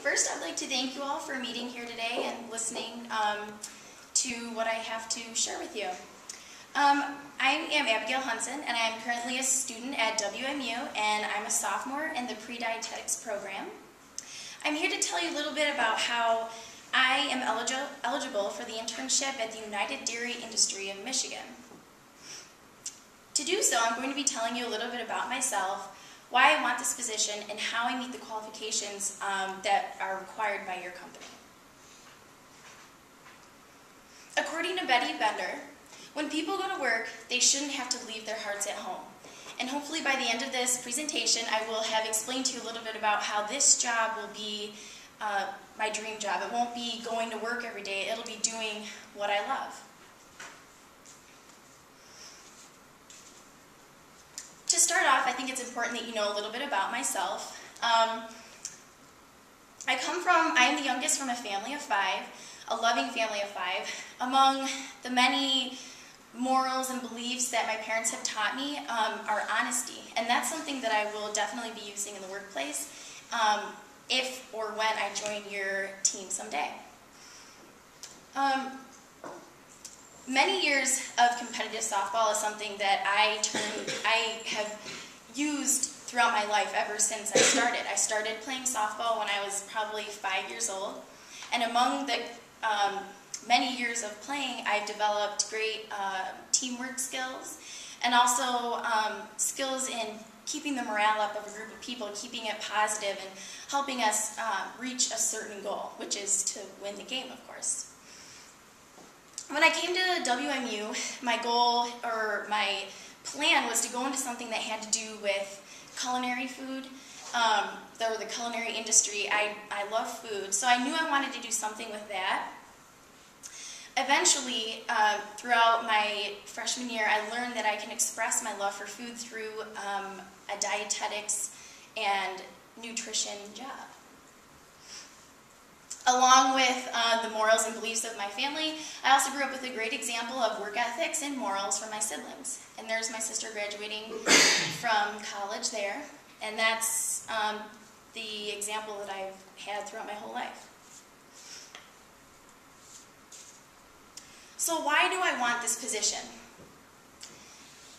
First, I'd like to thank you all for meeting here today and listening to what I have to share with you. I am Abigail Hunson, and I am currently a student at WMU, and I'm a sophomore in the pre-dietetics program. I'm here to tell you a little bit about how I am eligible for the internship at the United Dairy Industry of Michigan. To do so, I'm going to be telling you a little bit about myself, why I want this position, and how I meet the qualifications that are required by your company. According to Betty Bender, when people go to work, they shouldn't have to leave their hearts at home. And hopefully by the end of this presentation, I will have explained to you a little bit about how this job will be my dream job. It won't be going to work every day, it'll be doing what I love. To start off, I think it's important that you know a little bit about myself. I am the youngest from a family of 5, a loving family of 5. Among the many morals and beliefs that my parents have taught me are honesty, and that's something that I will definitely be using in the workplace if or when I join your team someday. Many years of competitive softball is something that I have used throughout my life ever since I started. I started playing softball when I was probably 5 years old, and among the many years of playing, I've developed great teamwork skills and also skills in keeping the morale up of a group of people, keeping it positive, and helping us reach a certain goal, which is to win the game, of course. When I came to WMU, my goal or my plan was to go into something that had to do with culinary food, or the culinary industry. I love food, so I knew I wanted to do something with that. Eventually, throughout my freshman year, I learned that I can express my love for food through a dietetics and nutrition job. Along with the morals and beliefs of my family, I also grew up with a great example of work ethics and morals from my siblings. And there's my sister graduating from college there, and that's the example that I've had throughout my whole life. So why do I want this position?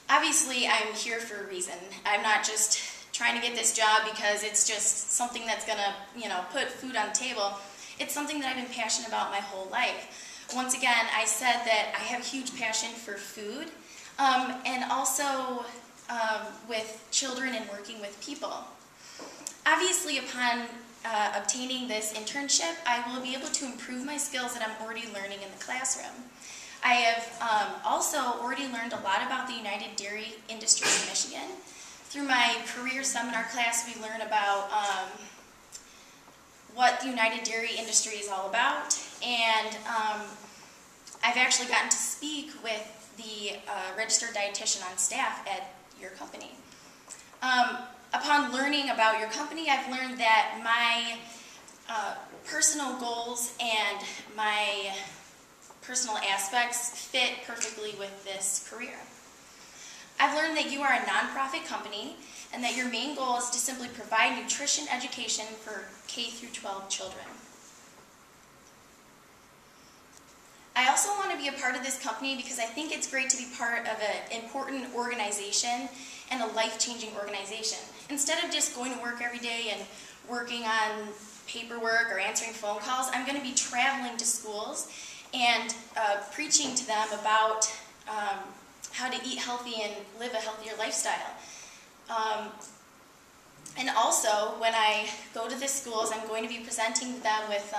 Obviously, I'm here for a reason. I'm not just trying to get this job because it's just something that's going to, put food on the table. It's something that I've been passionate about my whole life. Once again, I said that I have a huge passion for food and also with children and working with people. Obviously, upon obtaining this internship, I will be able to improve my skills that I'm already learning in the classroom. I have also already learned a lot about the United Dairy Industry in Michigan. Through my career seminar class, we learn about what the United Dairy Industry is all about, and I've actually gotten to speak with the registered dietitian on staff at your company. Upon learning about your company, I've learned that my personal goals and my personal aspects fit perfectly with this career. I've learned that you are a nonprofit company and that your main goal is to simply provide nutrition education for K through 12 children. I also want to be a part of this company because I think it's great to be part of an important organization and a life-changing organization. Instead of just going to work every day and working on paperwork or answering phone calls, I'm going to be traveling to schools and preaching to them about how to eat healthy and live a healthier lifestyle. And also, when I go to the schools, I'm going to be presenting them with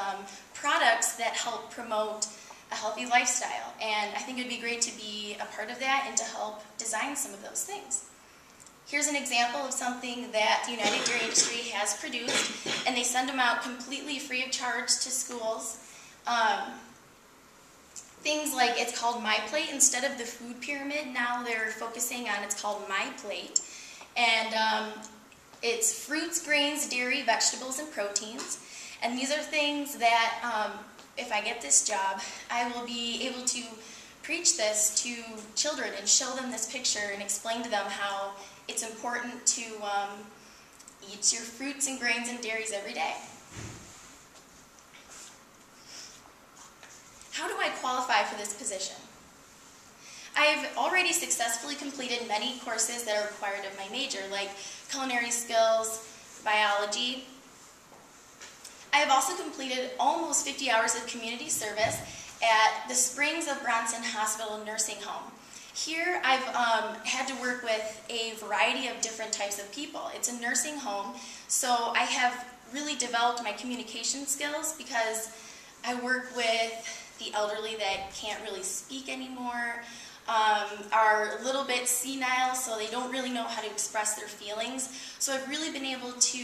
products that help promote a healthy lifestyle. And I think it would be great to be a part of that and to help design some of those things. Here's an example of something that the United Dairy Industry has produced, and they send them out completely free of charge to schools. Things like, it's called My Plate instead of the food pyramid. Now they're focusing on, it's called My Plate. And it's fruits, grains, dairy, vegetables, and proteins. And these are things that, if I get this job, I will be able to preach this to children and show them this picture and explain to them how it's important to eat your fruits and grains and dairies every day. How do I qualify for this position? I've already successfully completed many courses that are required of my major, like culinary skills, biology. I have also completed almost 50 hours of community service at the Springs of Bronson Hospital Nursing Home. Here I've had to work with a variety of different types of people. It's a nursing home, so I have really developed my communication skills because I work with the elderly that can't really speak anymore, are a little bit senile, so they don't really know how to express their feelings. So I've really been able to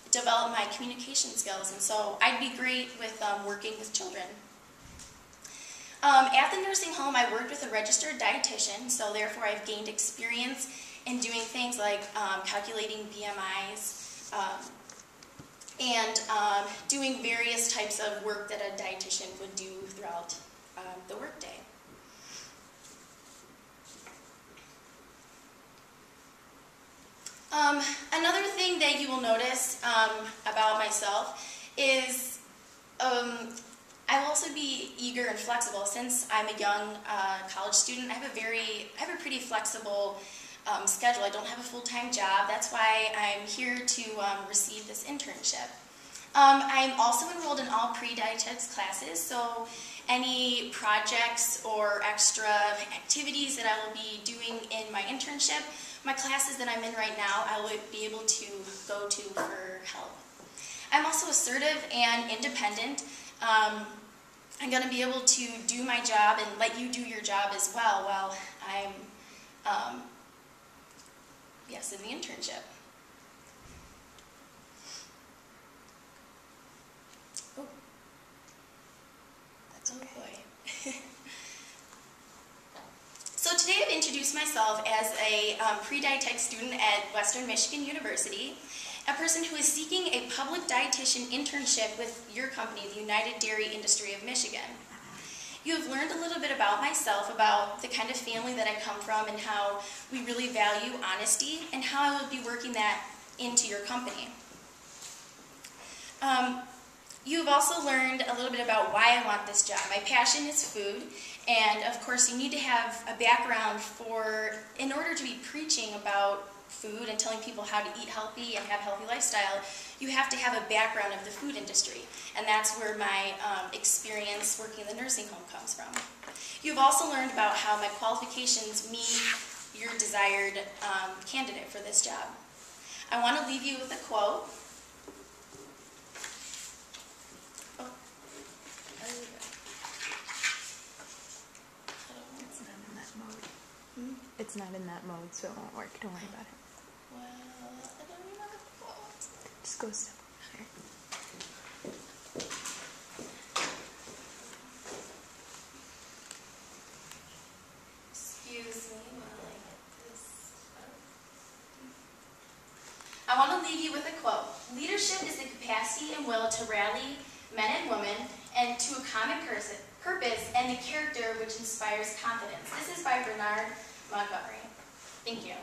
develop my communication skills, and so I'd be great with working with children. At the nursing home, I worked with a registered dietitian, so therefore I've gained experience in doing things like calculating BMIs and doing various types of work that a dietitian would do throughout the workday. Another thing that you will notice about myself is I will also be eager and flexible. Since I'm a young college student, I have a pretty flexible schedule. I don't have a full-time job. That's why I'm here to receive this internship. I'm also enrolled in all pre-dietetics classes, so any projects or extra activities that I will be doing in my internship, my classes that I'm in right now, I will be able to go to for help. I'm also assertive and independent. I'm going to be able to do my job and let you do your job as well while I'm in the internship. Oh, that's okay. Oh boy. So today I've introduced myself as a pre-dietetics student at Western Michigan University, a person who is seeking a public dietitian internship with your company, the United Dairy Industry of Michigan. You have learned a little bit about myself, about the kind of family that I come from and how we really value honesty and how I will be working that into your company. You have also learned a little bit about why I want this job. My passion is food, and of course you need to have a background in order to be preaching about food and telling people how to eat healthy and have a healthy lifestyle, you have to have a background of the food industry. And that's where my experience working in the nursing home comes from. You've also learned about how my qualifications meet your desired candidate for this job. I want to leave you with a quote. It's not in that mode, so it won't work. Don't worry about it. Well, I don't remember the quote. Just go a step over. Excuse me while I get this up. I want to leave you with a quote. Leadership is the capacity and will to rally men and women and to a common purpose and the character which inspires confidence. This is by Bernard Montgomery. Thank you.